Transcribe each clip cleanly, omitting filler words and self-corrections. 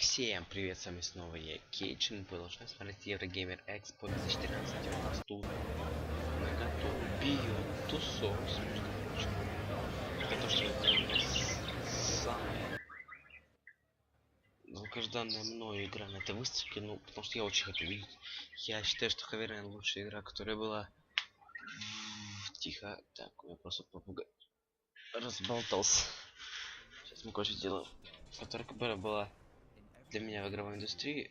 Всем привет, с вами снова я, Кейдж, мы продолжаем смотреть Eurogamer Expo 2014. У нас тут мы готовы био-тусовку. Это что самая долгожданная мною игра на этой выставке, ну, потому что я очень хочу видеть. Я считаю, что Хаверна лучшая игра, которая была... Тихо, так, у меня просто попугай разболтался. Сейчас мы кое-что сделаем. Которая была для меня в игровой индустрии.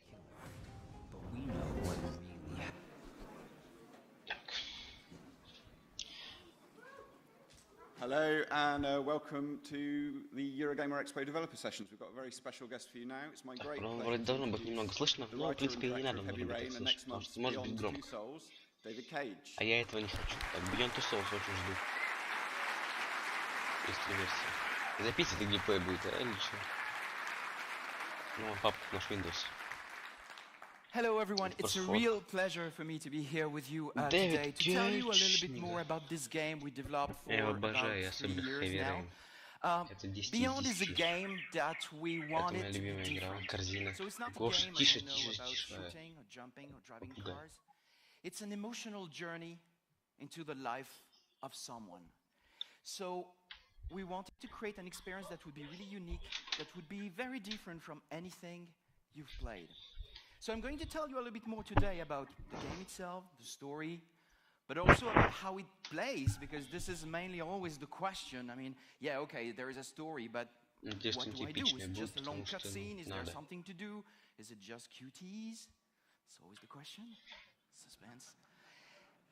Hello and welcome to the Eurogamer Expo developer sessions. We've got a very special guest for you now. It's my great pleasure to должно быть немного слышно, но в принципе не надо Heavy быть Rain and слышно, next потому что month's может быть Beyond громко. Two Souls, David Cage. А я этого не хочу. Так, Beyond Two Souls очень жду. Есть три версии. Записывать геймплей будет, а или что? Ну, папка наш Windows. Hello everyone, it's a real pleasure for me to be here with you today to tell you a little bit more about this game we developed for about 3 years now. Beyond is a game that we wanted to be different. So it's not a game about shooting or jumping or driving cars. It's an emotional journey into the life of someone. So we wanted to create an experience that would be really unique, that would be very different from anything you've played. So I'm going to tell you a little bit more today about the game itself, the story, but also about how it plays, because this is mainly always the question. I mean, yeah, okay, there is a story, but what do I do? Is it just a long cutscene? Is there something to do? Is it just QTEs? It's always the question. Suspense.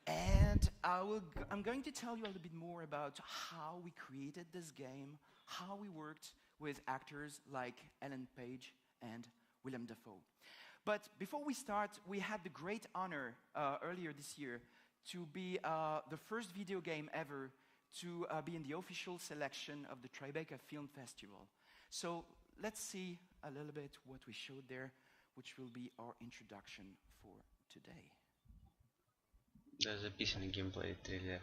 And I'm going to tell you a little bit more about how we created this game, how we worked with actors like Ellen Page and Willem Dafoe. But before we start, we had the great honor earlier this year to be the first video game ever to be in the official selection of the Tribeca Film Festival. So let's see a little bit what we showed there, which will be our introduction for today. Да, записанный геймплей трейлер.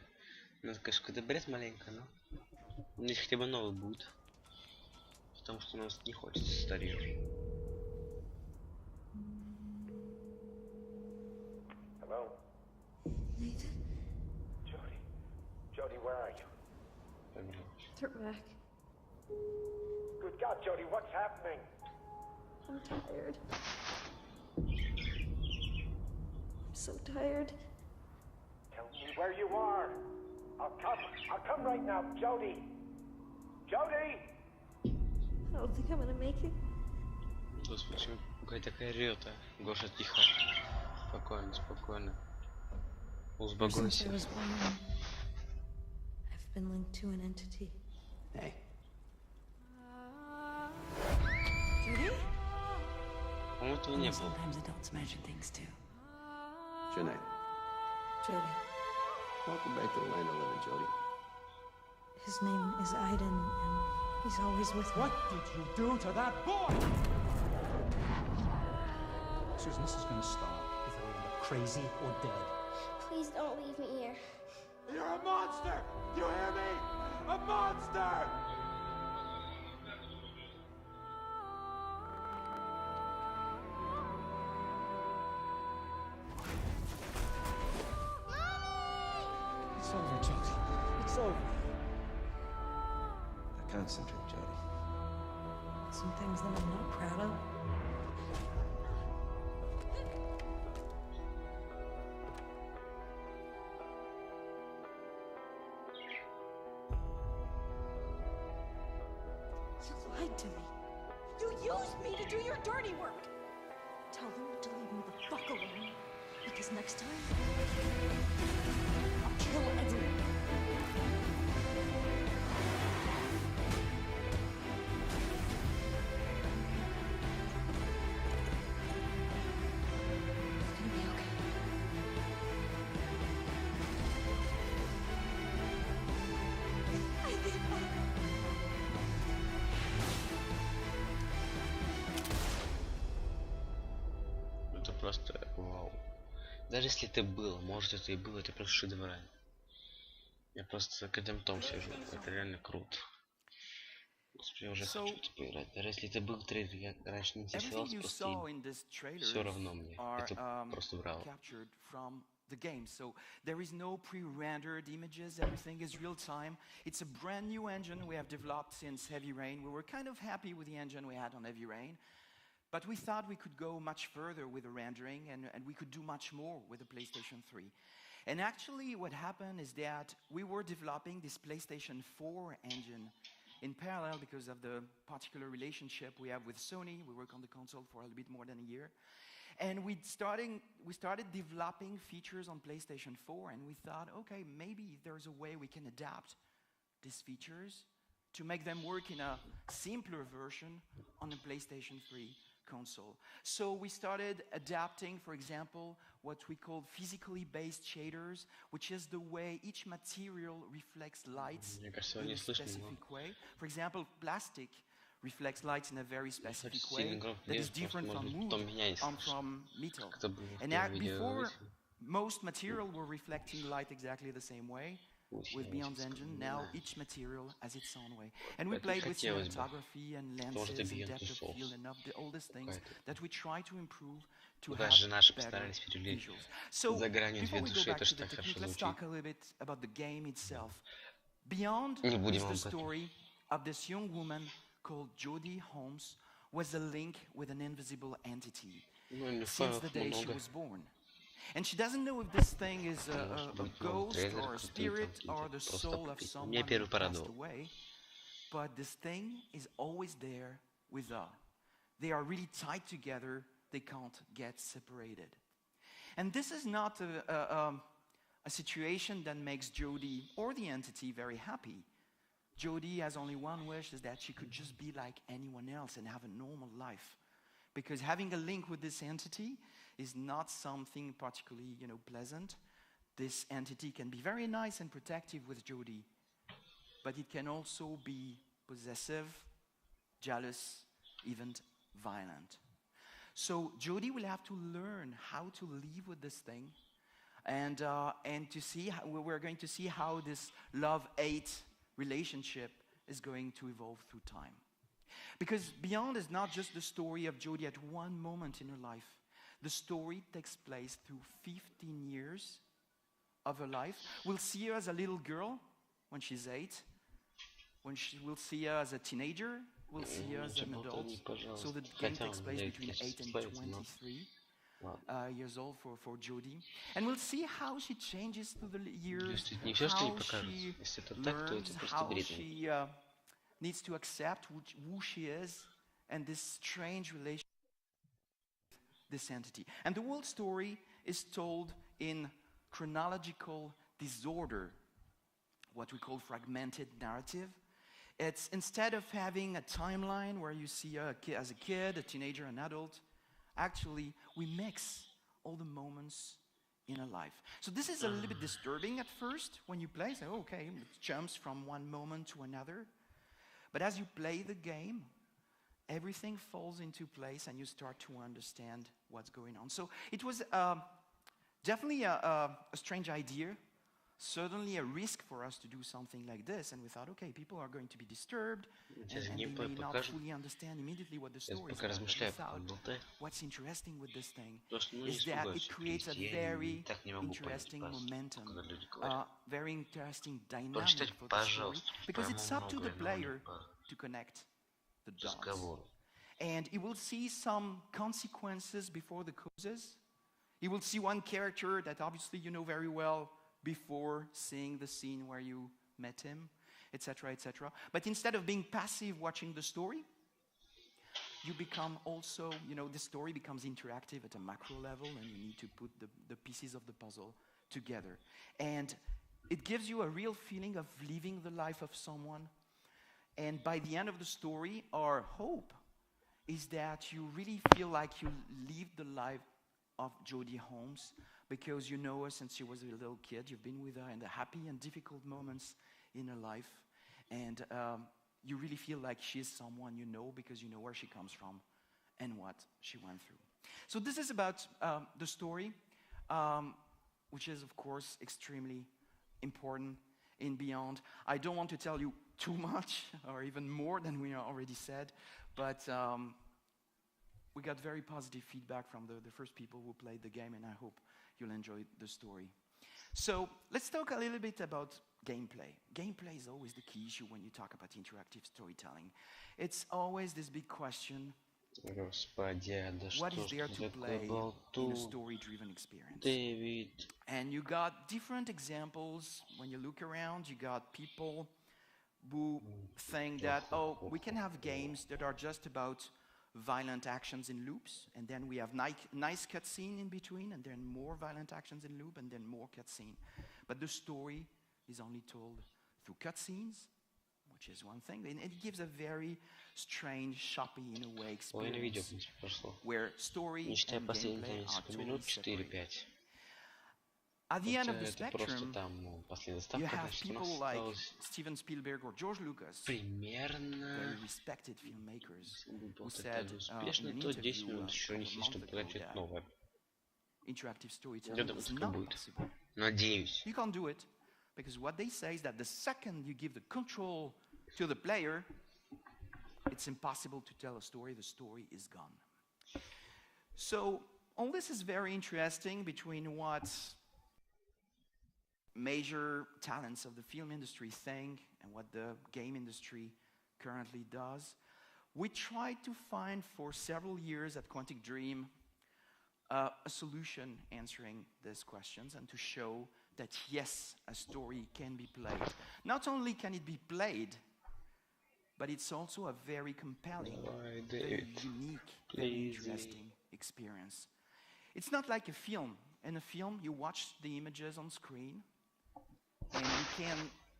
Надо, конечно, какой-то бред маленько, но... Здесь хотя бы новый будет. Потому что у нас не хочется старье. Hello? Nathan? Jody, where are you? Turn back. Good God, Jody, what's happening? I'm tired. I'm so tired. Tell me where you are. I'll come right now, Jody. Jody! I don't think I'm gonna make it. Господи, почему какая-то такая рёта? Гоша, тихо. Спокойно, спокойно. Успокойся. Since I was born, I've been linked to an entity. Hey. Judy? По-моему, этого не было. Sometimes adults imagine things too. What's your name? Jody. Welcome back to the land of living, Jody. His name is Aiden, and he's always with me. What did you do to that boy? Susan, this is gonna stop either we end up crazy or dead. Please don't leave me here. You're a monster! You hear me? A monster! It's over, Josie. It's over. Now concentrate, Jody. Some things that I'm not proud of. You lied to me. You used me to do your dirty work. Tell them to leave me the fuck alone. Because next time, I'll kill everyone. It's gonna be okay. I think Это просто вау. Даже если это было, может это и было, это просто шедеврально. Я просто к этим том сижу. Это реально круто. Господи, я уже хочу это поиграть. Даже если это был трейлер, я раньше не интересовался, просто все равно мне. Это просто браво. The game. So there is no pre-rendered images, everything is real time. It's a brand new engine we have developed since Heavy Rain. We were kind of happy with the engine we had on Heavy Rain, but we thought we could go much further with the rendering and we could do much more with the PlayStation 3. And actually what happened is that we were developing this PlayStation 4 engine in parallel because of the particular relationship we have with Sony. We work on the console for a little bit more than a year. And we started developing features on PlayStation 4, and we thought, okay, maybe there's a way we can adapt these features to make them work in a simpler version on the PlayStation 3 console. So we started adapting, for example, what we call physically based shaders, which is the way each material reflects lights in a specific way. For example, plastic reflects lights in a very specific way that is different from wood and from metal. And before, most material were reflecting light exactly the same way. With Beyond's engine, now each material has its own way. And we played with cinematography and lenses and depth of field and all these things that we try to improve to have better visuals. So before we go back to the technique, let's talk a little bit about the game itself. Beyond is the story of this young woman called Jodie Holmes, was a link with an invisible entity since the day she was born. And she doesn't know if this thing is a ghost or a spirit or the soul of someone who passed away, but this thing is always there with her. They are really tied together, they can't get separated. And this is not a situation that makes Jodie or the entity very happy. Jodie has only one wish, is that she could just be like anyone else and have a normal life. Because having a link with this entity is not something particularly, pleasant. This entity can be very nice and protective with Jodie, but it can also be possessive, jealous, even violent. So Jodie will have to learn how to live with this thing, and to see we're going to see how this love-hate relationship is going to evolve through time. Because Beyond is not just the story of Jodie at one moment in her life. The story takes place through 15 years of her life. We'll see her as a little girl when she's 8. We'll see her as a teenager. We'll see her as an adult. So the game takes place between 8 and 23 years old for Jodie. And we'll see how she changes through the years, how she learns, how she needs to accept who she is and this strange relationship with this entity. And the whole story is told in chronological disorder, what we call fragmented narrative. It's instead of having a timeline where you see as a kid, a teenager, an adult, actually we mix all the moments in a life. So this is a little bit disturbing at first when you play. So okay, it jumps from one moment to another. But as you play the game, everything falls into place and you start to understand what's going on. So it was definitely a strange idea, certainly a risk for us to do something like this. And we thought, okay, people are going to be disturbed and they may not fully understand immediately what the story is about. We thought, what's interesting with this thing is that it creates a very interesting momentum, very interesting dynamic for the story, because it's up to the player to connect the dots. And he will see some consequences before the causes. He will see one character that obviously you know very well before seeing the scene where you met him, etc., etc. But instead of being passive watching the story, you become also, the story becomes interactive at a macro level and you need to put the pieces of the puzzle together. And it gives you a real feeling of living the life of someone. And by the end of the story, our hope is that you really feel like you lived the life of Jodie Holmes, because you know her since she was a little kid. You've been with her in the happy and difficult moments in her life. And you really feel like she's someone you know because you know where she comes from and what she went through. So this is about the story, which is, of course, extremely important in Beyond. I don't want to tell you too much or even more than we already said, but we got very positive feedback from the first people who played the game, and I hope you'll enjoy the story. So let's talk a little bit about gameplay. Gameplay is always the key issue when you talk about interactive storytelling. It's always this big question. Господи, да what что is there to play in a story-driven experience? Дэвид. And you got different examples. When you look around, you got people who think that, oh, we can have games that are just about violent actions in loops, and then we have nice cutscene in between, and then more violent actions in loop, and then more cutscene. But the story is only told through cutscenes, which is one thing, and it gives a very strange, shoppy, in a way, experience, where story and gameplay are totally separate. At the end of the spectrum, you have people like Steven Spielberg or George Lucas, very respected filmmakers, who said in an interview a couple months ago that interactive storytelling is not possible. You can't do it, because what they say is that the second you give the control to the player, it's impossible to tell a story. The story is gone. So all this is very interesting between what major talents of the film industry think and what the game industry currently does. We tried to find for several years at Quantic Dream a solution answering these questions and to show that yes, a story can be played. Not only can it be played, but it's also a very compelling, very unique, very interesting experience. It's not like a film. In a film, you watch the images on screen, and you can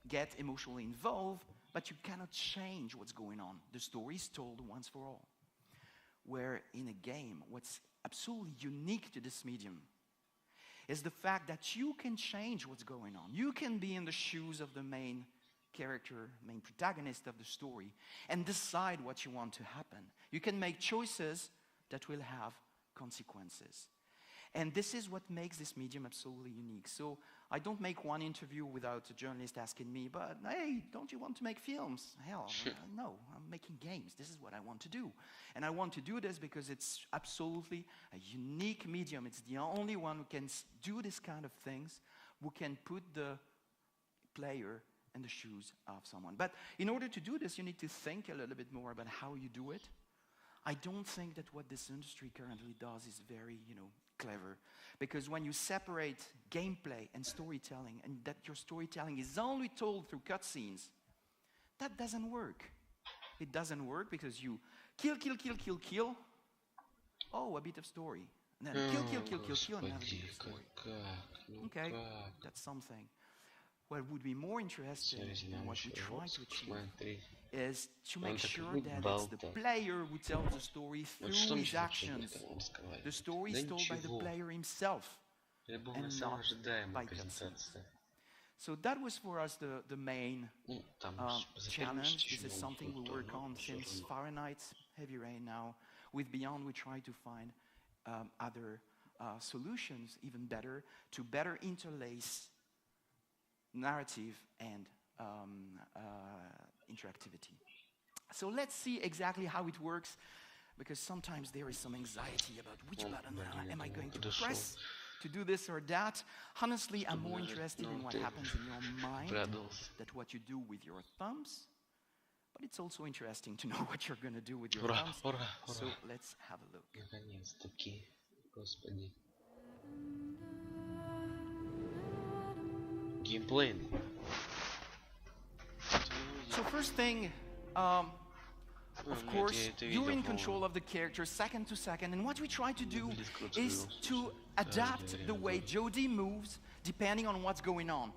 get emotionally involved, but you cannot change what's going on. The story is told once for all. Where in a game, what's absolutely unique to this medium is the fact that you can change what's going on. You can be in the shoes of the main character, main protagonist of the story, and decide what you want to happen. You can make choices that will have consequences. And this is what makes this medium absolutely unique. So I don't make one interview without a journalist asking me, but hey, don't you want to make films? Hell, no, I'm making games. This is what I want to do. And I want to do this because it's absolutely a unique medium. It's the only one who can do this kind of things, who can put the player in the shoes of someone. But in order to do this, you need to think a little bit more about how you do it. I don't think that what this industry currently does is very, clever. Because when you separate gameplay and storytelling, and that your storytelling is only told through cutscenes, that doesn't work. It doesn't work because you kill. Oh, a bit of story. And then kill, and have a bit of story. Okay, that's something. What would be more interesting and what we try to achieve is to make sure that it's the player who tells the story through his actions. The story is told by the player himself and not by cutscenes. So that was for us the main challenge. This is something we work on since Fahrenheit, Heavy Rain now. With Beyond, we try to find other solutions, even better, to better interlace narrative and interactivity. So let's see exactly how it works, because sometimes there is some anxiety about which button am I going to press to do this or that. Honestly, I'm more interested in what happens in your mind than what you do with your thumbs. But it's also interesting to know what you're going to do with your thumbs. So let's have a look. Gameplay. So first thing, of course, you're in control of the character second to second, and what we try to do is to adapt the way Jodie moves depending on what's going on,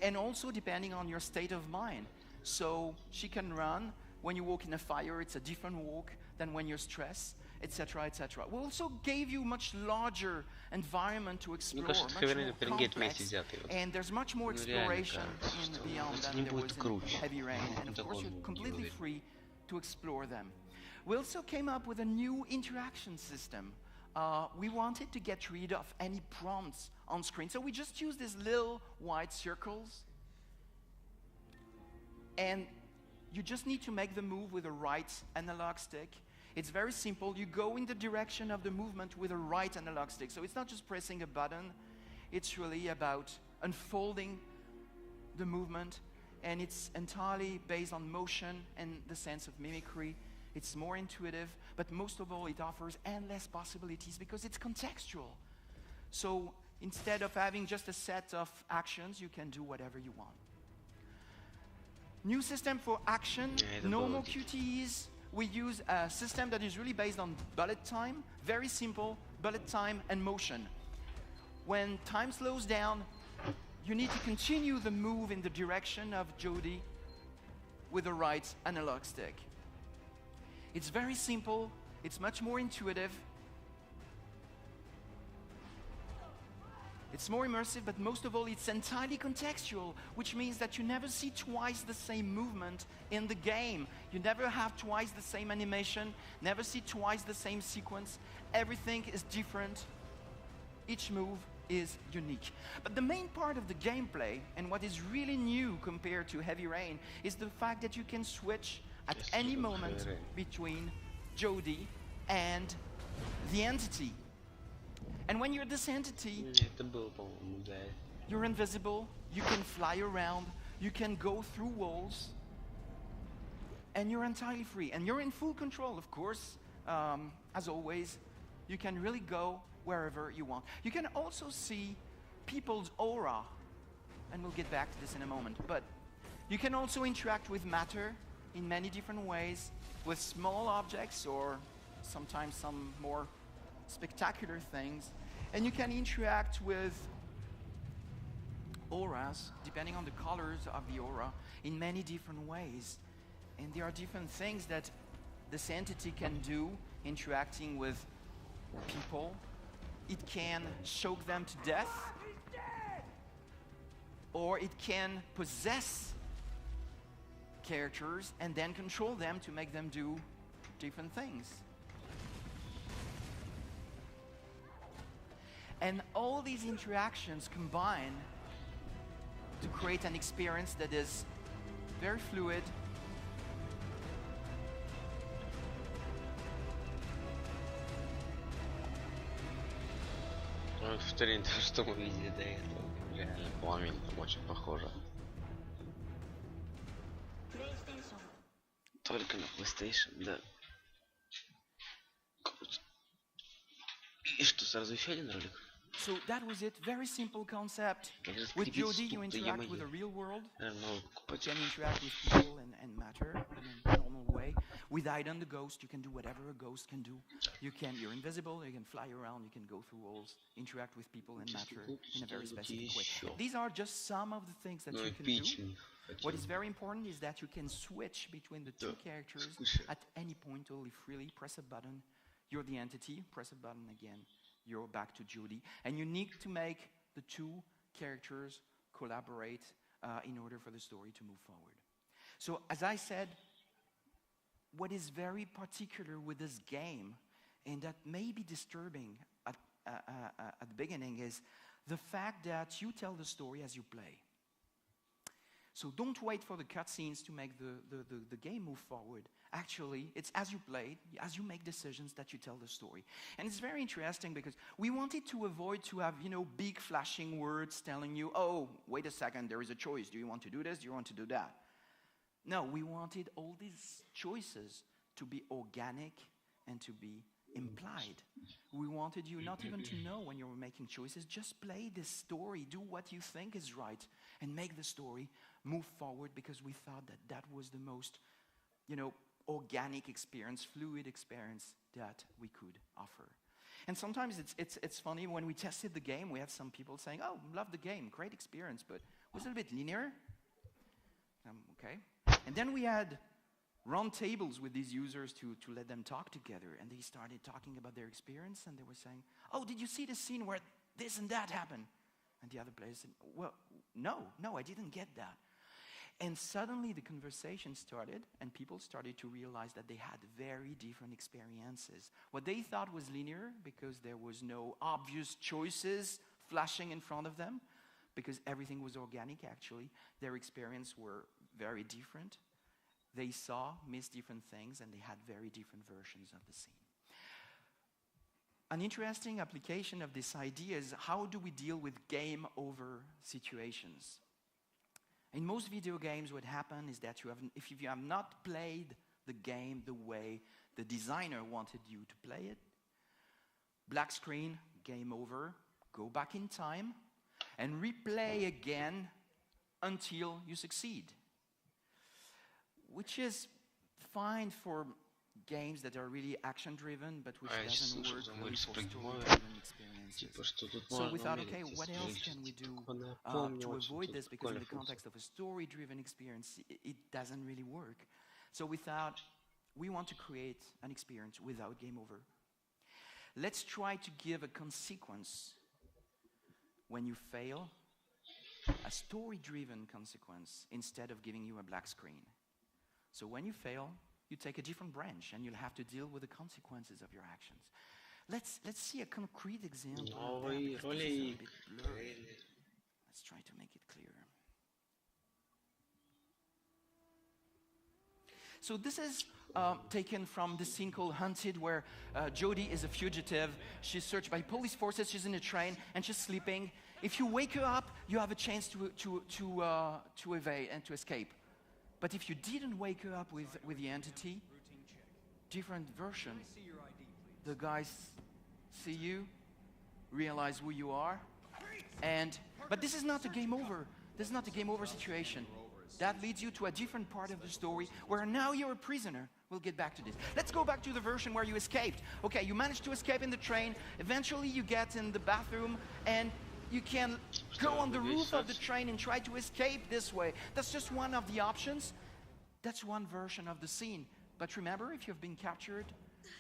and also depending on your state of mind. So she can run. When you walk in a fire, it's a different walk than when you're stressed, etc., etc. We also gave you much larger environment to explore, much more complex, and there's much more exploration in Beyond than there was in Heavy Rain, and of course you're completely free to explore them. We also came up with a new interaction system. We wanted to get rid of any prompts on screen, so we just used these little white circles, and you just need to make the move with a right analog stick. It's very simple. You go in the direction of the movement with a right analog stick. So it's not just pressing a button. It's really about unfolding the movement, and it's entirely based on motion and the sense of mimicry. It's more intuitive, but most of all, it offers endless possibilities because it's contextual. So instead of having just a set of actions, you can do whatever you want. New system for action, normal QTEs. We use a system that is really based on bullet time, very simple, bullet time and motion. When time slows down, you need to continue the move in the direction of Jodie with the right analog stick. It's very simple, it's much more intuitive, it's more immersive, but most of all, it's entirely contextual, which means that you never see twice the same movement in the game. You never have twice the same animation, never see twice the same sequence. Everything is different. Each move is unique. But the main part of the gameplay, and what is really new compared to Heavy Rain, is the fact that you can switch at any moment between Jodie and the entity. And when you're this entity, you're invisible, you can fly around, you can go through walls, and you're entirely free. And you're in full control, of course. As always, you can really go wherever you want. You can also see people's aura, and we'll get back to this in a moment. But you can also interact with matter in many different ways, with small objects or sometimes some more spectacular things. And you can interact with auras, depending on the colors of the aura, in many different ways. And there are different things that this entity can do, interacting with people. It can choke them to death, or it can possess characters and then control them to make them do different things. And all these interactions combine to create an experience that is very fluid, повторим то, что мы видели до этого. Реально пламень там очень похоже. Только на PlayStation, да. Круто. И что, сразу еще один ролик? So that was it. Very simple concept. With Jodie, you interact with the real world. You can interact with people and matter in a normal way. With Aiden, the ghost, you can do whatever a ghost can do. You're invisible, you can fly around, you can go through walls, interact with people and matter in a very specific way. These are just some of the things that you can do. What is very important is that you can switch between the two characters at any point totally freely. Press a button, you're the entity, press a button again, you're back to Jodie. And you need to make the two characters collaborate in order for the story to move forward. So as I said, what is very particular with this game, and that may be disturbing at the beginning, is the fact that you tell the story as you play. So don't wait for the cutscenes to make the game move forward. Actually, it's as you play, as you make decisions, that you tell the story. And it's very interesting because we wanted to avoid to have, big flashing words telling you, oh, wait a second, there is a choice. Do you want to do this? Do you want to do that? No, we wanted all these choices to be organic and to be implied. We wanted you not even to know when you were making choices. Just play this story, do what you think is right, and make the story move forward, because we thought that that was the most, organic experience, fluid experience that we could offer. And sometimes it's funny, when we tested the game, we had some people saying, oh, love the game, great experience, but it was a little bit linear. Okay. And then we had round tables with these users to let them talk together, and they started talking about their experience, and they were saying, oh, did you see the scene where this and that happened? And the other player said, well, no, I didn't get that. And suddenly the conversation started, and people started to realize that they had very different experiences. What they thought was linear, because there was no obvious choices flashing in front of them, because everything was organic actually, their experiences were very different. they saw, missed different things, and they had very different versions of the scene. An interesting application of this idea is how do we deal with game over situations? In most video games, what happens is that if you have not played the game the way the designer wanted you to play it, black screen, game over, go back in time, and replay again until you succeed. Which is fine for games that are really action-driven, but which doesn't work really for story-driven experiences. So we thought, okay, what else can we do to avoid this? Because in the context of a story-driven experience, it doesn't really work. So we thought, we want to create an experience without game over. Let's try to give a consequence when you fail, a story-driven consequence, instead of giving you a black screen. So when you fail, you take a different branch, and you'll have to deal with the consequences of your actions. Let's see a concrete example of that, because this is a bit blurry. Let's try to make it clearer. So this is taken from the scene called Hunted, where Jodie is a fugitive. She's searched by police forces. She's in a train, and she's sleeping. If you wake her up, you have a chance to evade and to escape. But if you didn't wake her up with the entity, different version. The guys see you, realize who you are, but this is not a game over. This is not a game over situation. That leads you to a different part of the story where now you're a prisoner. We'll get back to this. Let's go back to the version where you escaped. Okay, you managed to escape in the train. Eventually you get in the bathroom and you can go on the roof of the train and try to escape this way. That's just one of the options. That's one version of the scene. But remember, if you've been captured,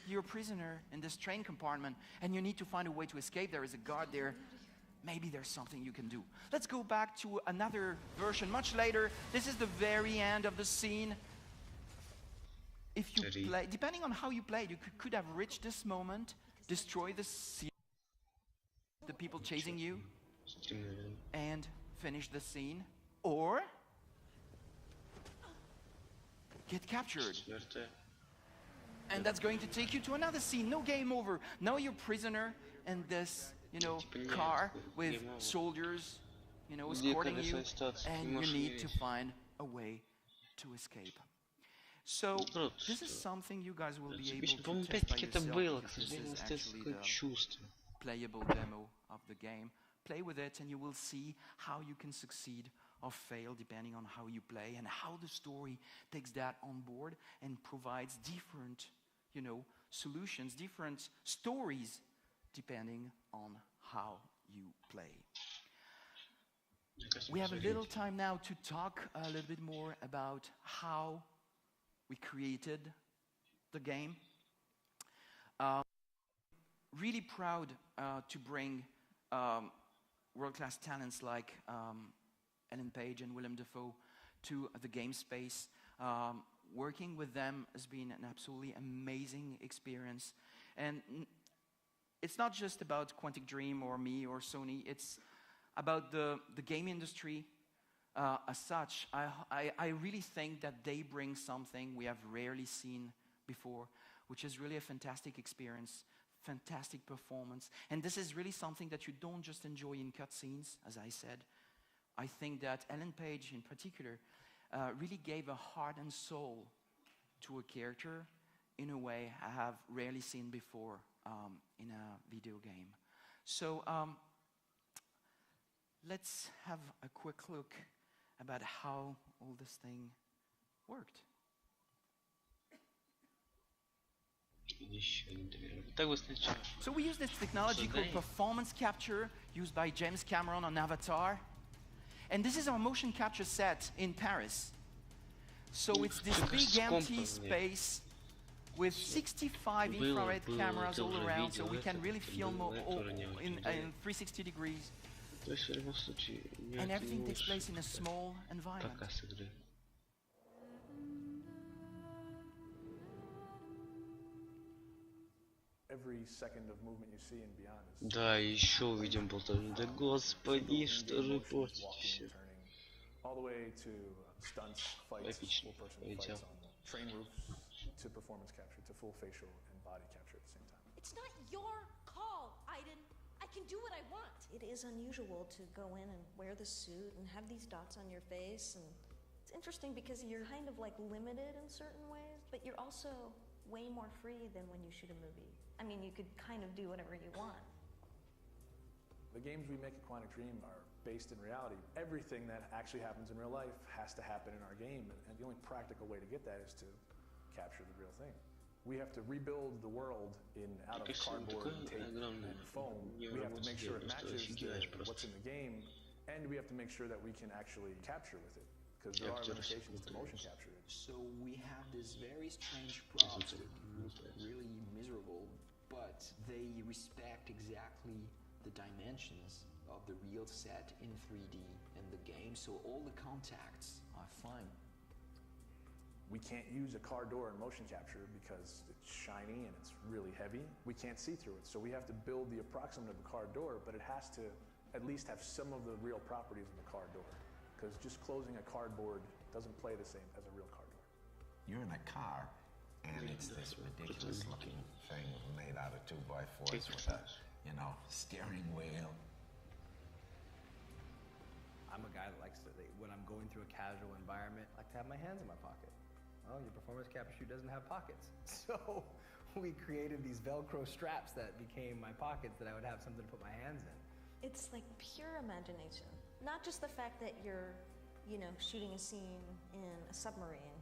you're a prisoner in this train compartment and you need to find a way to escape. There is a guard there. Maybe there's something you can do. Let's go back to another version much later. This is the very end of the scene. If you play, depending on how you played, you could have reached this moment, destroy the scene, the people chasing you, and finish the scene, or get captured. And that's going to take you to another scene. No game over. Now you're prisoner in this, car with soldiers, escorting you, and you need to find a way to escape. So this is something you guys will be able to test by yourself, because this is actually the playable demo of the game. Play with it and you will see how you can succeed or fail depending on how you play, and how the story takes that on board and provides different, solutions, different stories depending on how you play. We have a little time now to talk a little bit more about how we created the game. Really proud to bring world-class talents like Ellen Page and Willem Dafoe to the game space. Working with them has been an absolutely amazing experience. And it's not just about Quantic Dream or me or Sony, it's about the game industry as such. I really think that they bring something we have rarely seen before, which is really a fantastic experience, fantastic performance. And this is really something that you don't just enjoy in cutscenes, as I said. I think that Ellen Page in particular really gave a heart and soul to a character in a way I have rarely seen before in a video game. So let's have a quick look about how all this thing worked. So we use this technology called performance capture, used by James Cameron on Avatar. And this is our motion capture set in Paris. So it's this big empty space with 65 infrared cameras all around, so we can really film in 360 degrees. And everything takes place in a small environment. Every second of movement you see and beyond is... Да, еще увидим болтовню. Да господи, что же портить все. All the way to stunts, fights, where a person fights on train roofs to performance capture, to full facial and body capture at the same time. It's not your call, Aiden. I can do what I want. It is unusual to go in and wear the suit and have these dots on your face, and it's interesting because you're kind of like limited in certain ways, but you're also way more free than when you shoot a movie. I mean, you could kind of do whatever you want. The games we make at Quantic Dream are based in reality. Everything that actually happens in real life has to happen in our game, and the only practical way to get that is to capture the real thing. We have to rebuild the world out of cardboard and tape and foam. We have to make sure it matches what's in the game, and we have to make sure that we can actually capture with it, because there are limitations to motion capture. So we have this very strange props that look really miserable, but they respect exactly the dimensions of the real set in 3D in the game, so all the contacts are fine. We can't use a car door in motion capture because it's shiny and it's really heavy. We can't see through it, so we have to build the approximate of a car door, but it has to at least have some of the real properties of a car door, because just closing a cardboard doesn't play the same as a real car door. You're in a car, and it's this ridiculous-looking thing made out of 2x4s with a, steering wheel. I'm a guy that likes to, when I'm going through a casual environment, I like to have my hands in my pocket. Well, your performance capture shoe doesn't have pockets. So we created these Velcro straps that became my pockets that I would have something to put my hands in. It's like pure imagination. Not just the fact that you're, shooting a scene in a submarine.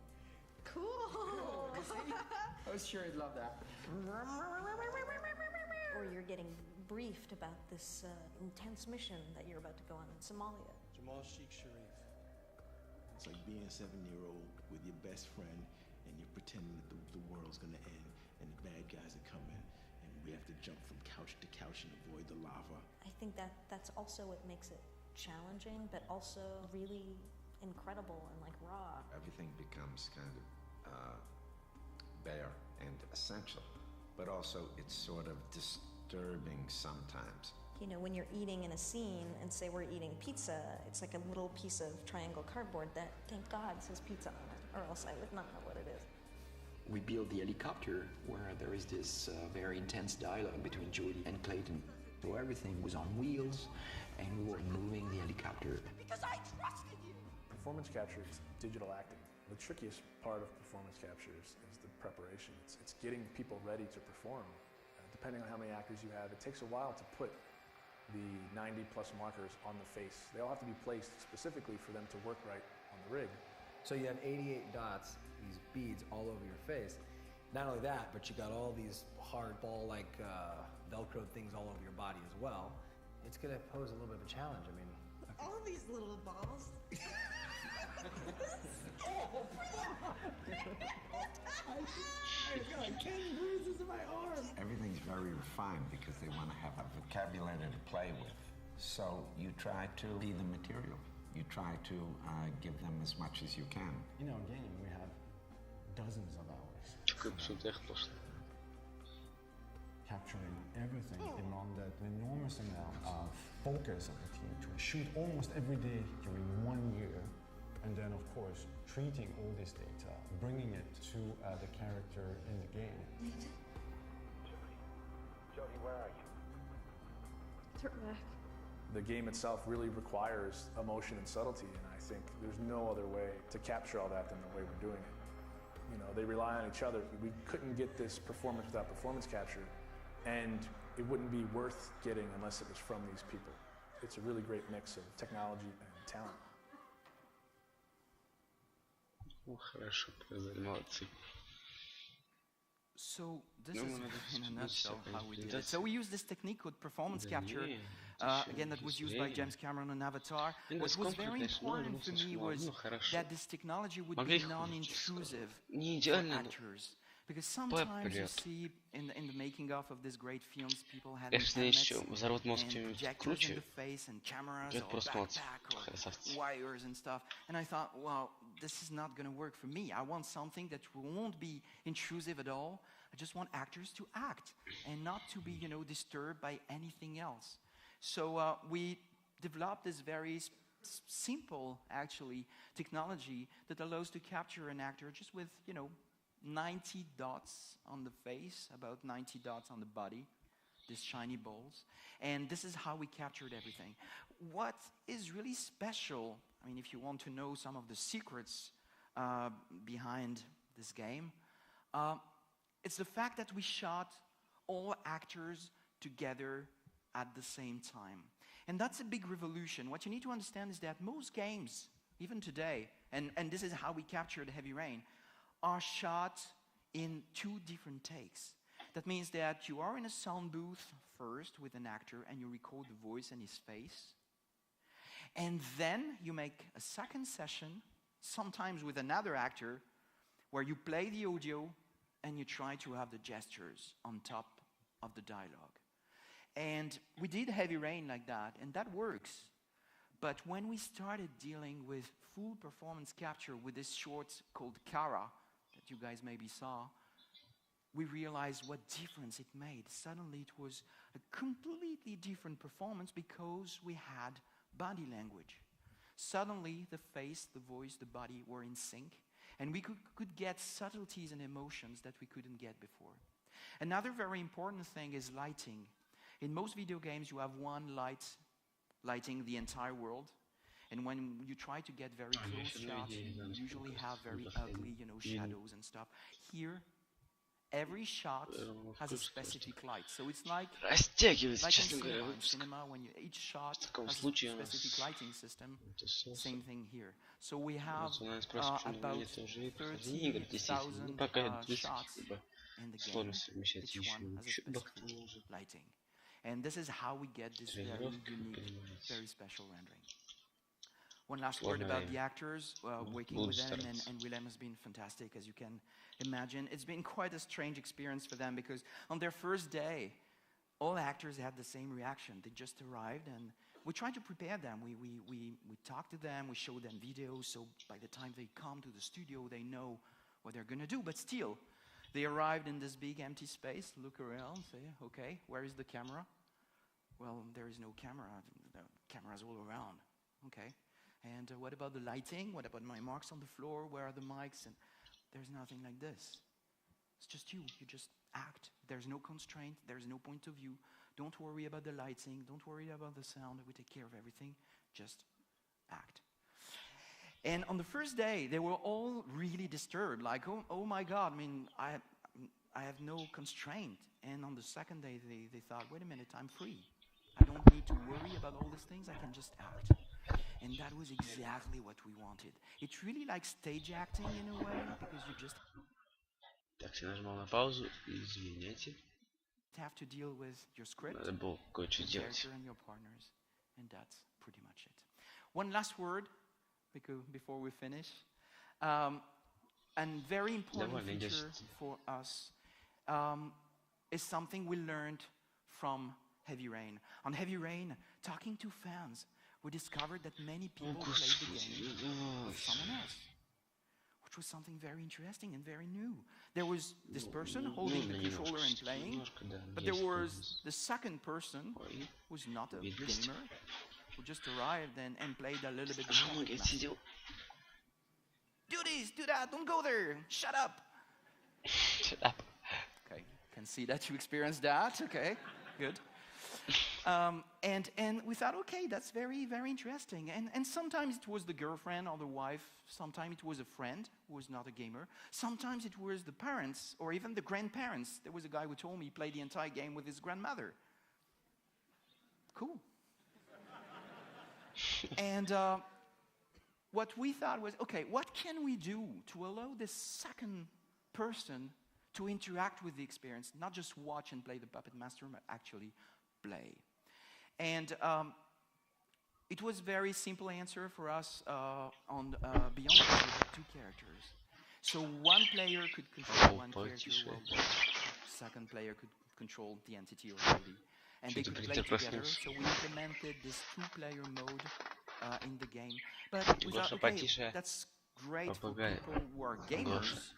Cool! I was sure you'd love that. Or you're getting briefed about this intense mission that you're about to go on in Somalia. Jamal Sheikh Sharif. It's like being a 7-year-old with your best friend, and you're pretending that the world's gonna end, and the bad guys are coming, and we have to jump from couch to couch and avoid the lava. I think that's also what makes it challenging, but also really incredible and like raw. Everything becomes kind of bare and essential, but also it's sort of disturbing sometimes. When you're eating in a scene and say we're eating pizza, it's like a little piece of triangle cardboard that, thank God, says pizza on it, or else I would not know what it is. We built the helicopter where there is this very intense dialogue between Jodie and Clayton. So everything was on wheels, and we were moving the helicopter. Because I trusted you! Performance capture is digital acting. The trickiest part of performance capture is the preparation. It's getting people ready to perform. Depending on how many actors you have, it takes a while to put the 90-plus markers on the face. They all have to be placed specifically for them to work right on the rig. So you have 88 dots, these beads all over your face. Not only that, but you got all these hard ball-like Velcro things all over your body as well. It's gonna pose a little bit of a challenge. I mean, All these little balls. I've got 10 bruises in my arm. Everything's very refined because they want to have a vocabulary to play with. So you try to be the material. You try to give them as much as you can. In our game, we have dozens of hours. Capturing everything demanded an enormous amount of focus of the team to shoot almost every day during 1 year. And then, of course, treating all this data, bringing it to the character in the game. Jodie, where are you? Turn back. The game itself really requires emotion and subtlety, and I think there's no other way to capture all that than the way we're doing it. They rely on each other. We couldn't get this performance without performance capture, and it wouldn't be worth getting unless it was from these people. It's a really great mix of technology and talent. So this is, in a nutshell, how we did it. So we used this technique called performance capture, again, that was used by James Cameron on Avatar. What was very important for me was that this technology would be non-intrusive for actors. Because sometimes you see in the making of this great films, people had helmets and projectors in the face and cameras or backpack or wires and stuff. And I thought, well, this is not going to work for me. I want something that won't be intrusive at all. I just want actors to act and not to be, disturbed by anything else. So we developed this very simple, actually, technology that allows to capture an actor just with, 90 dots on the face, about 90 dots on the body, these shiny balls. And this is how we captured everything. What is really special, I mean, if you want to know some of the secrets behind this game, it's the fact that we shot all actors together at the same time. And that's a big revolution. What you need to understand is that most games, even today, and this is how we captured Heavy Rain, are shot in 2 different takes. That means that you are in a sound booth first with an actor and you record the voice and his face. And then you make a second session, sometimes with another actor, where you play the audio and you try to have the gestures on top of the dialogue. And we did Heavy Rain like that, and that works. But when we started dealing with full performance capture with this short called Kara, that you guys maybe saw, we realized what difference it made. Suddenly it was a completely different performance because we had body language. Suddenly the face, the voice, the body were in sync, and we could get subtleties and emotions that we couldn't get before. Another very important thing is lighting. In most video games you have one light lighting the entire world, and when you try to get very close shots, you usually have very ugly, shadows and stuff. Here, every shot has a specific light, so it's like in cinema, when each shot has a specific lighting system. Same thing here. So we have about 30,000 shots in the game. Each one has a specific lighting, and this is how we get this very unique, very special rendering. One last word about the actors. Working with them and Willem has been fantastic, as you can imagine. It's been quite a strange experience for them because on their first day, all actors had the same reaction. They just arrived and we tried to prepare them. We talked to them, we showed them videos, so by the time they come to the studio, they know what they're going to do. But still, they arrived in this big empty space, look around, say, okay, where is the camera? Well, there is no camera. The camera's all around. Okay. And what about the lighting? What about my marks on the floor? Where are the mics? And there's nothing like this. It's just you. You just act. There's no constraint. There's no point of view. Don't worry about the lighting. Don't worry about the sound. We take care of everything. Just act. And on the first day, they were all really disturbed. Like, oh my God, I mean, I have no constraint. And on the second day, they thought, wait a minute, I'm free. I don't need to worry about all these things. I can just act. And that was exactly what we wanted. It's really like stage acting in a way, because you just have to deal with your script, your character and your partners, and that's pretty much it. One last word before we finish. And very important feature for us is something we learned from Heavy Rain. On Heavy Rain, talking to fans, we discovered that many people played the game with someone else, which was something very interesting and very new. There was this person holding the controller and playing, but there was the second person who was not a gamer, who just arrived and played a little bit. Do this, do that, don't go there, shut up. Shut up. Okay, can see that you experienced that. Okay, good. And we thought, okay, that's very, very interesting. And sometimes it was the girlfriend or the wife. Sometimes it was a friend who was not a gamer. Sometimes it was the parents or even the grandparents. There was a guy who told me he played the entire game with his grandmother. Cool. And what we thought was, okay, what can we do to allow this second person to interact with the experience, not just watch and play the Puppet Master, but actually play. And it was a very simple answer for us on Beyond, because we had 2 characters. So one player could control one character, while the second player could control the entity or body. And they could play together, so we implemented this 2-player mode in the game. But we thought, okay, that's great for people who are gamers,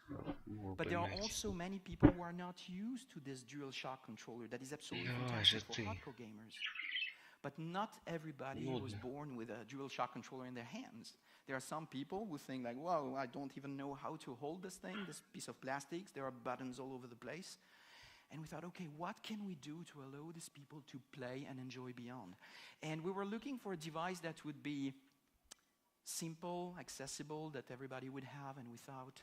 but there are also many people who are not used to this DualShock controller that is absolutely fantastic for hardcore gamers. But not everybody was born with a DualShock controller in their hands. There are some people who think like, wow, I don't even know how to hold this thing, this piece of plastics. There are buttons all over the place. And we thought, okay, what can we do to allow these people to play and enjoy Beyond? And we were looking for a device that would be simple, accessible, that everybody would have, and without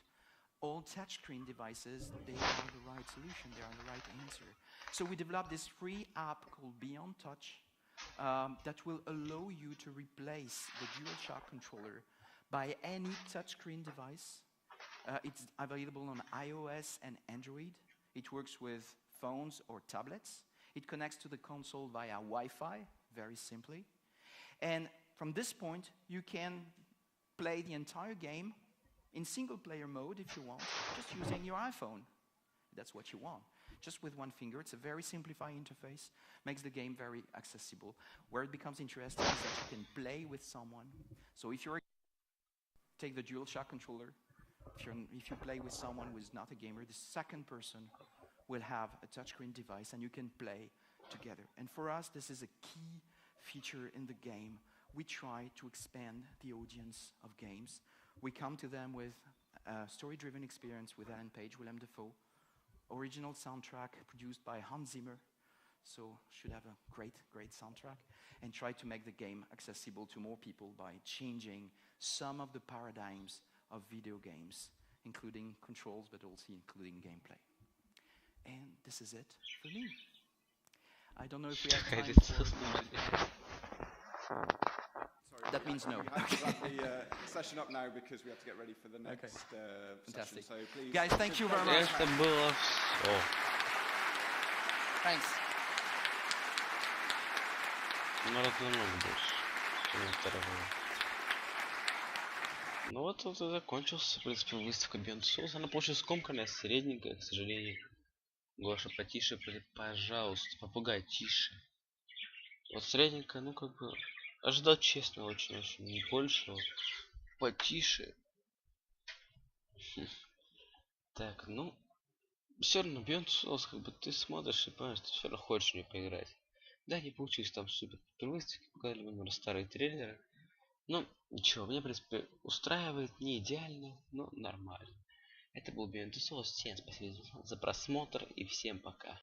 all touchscreen devices, they are the right solution, they are the right answer. So we developed this free app called Beyond Touch that will allow you to replace the DualShock controller by any touchscreen device. It's available on iOS and Android. It works with phones or tablets. It connects to the console via Wi-Fi, very simply. And from this point, you can play the entire game in single-player mode if you want, just using your iPhone. That's what you want. Just with one finger. It's a very simplified interface, makes the game very accessible. Where it becomes interesting is that you can play with someone. So if you're take the DualShock controller, if you play with someone who is not a gamer, the second person will have a touchscreen device and you can play together. And for us, this is a key feature in the game. We try to expand the audience of games. We come to them with a story-driven experience with Ellen Page, Willem Dafoe, original soundtrack produced by Hans Zimmer, so should have a great, great soundtrack, and try to make the game accessible to more people by changing some of the paradigms of video games, including controls, but also including gameplay. And this is it for me. I don't know if we have time for... That means no. We have to wrap the session up now because we have to get ready for the next Fantastic. session. So please, guys, thank you very much. Thanks. Ну вот и закончился, в принципе, выставка Beyond Souls. Она получилась скомканная, средненькая, к сожалению. Гоша, потише, пожалуйста, попугай, тише. Вот средненькая, ну как бы... Ожидал, честно, очень-очень не большего. Потише. Так, ну... Все равно, Beyond Souls, как бы ты смотришь и понимаешь, ты все равно хочешь в нее поиграть. Да, не получилось там супер выставки, показали немного старые трейлеры. Ну, ничего, меня, в принципе, устраивает, не идеально, но нормально. Это был Beyond Souls. Всем спасибо за просмотр и всем пока.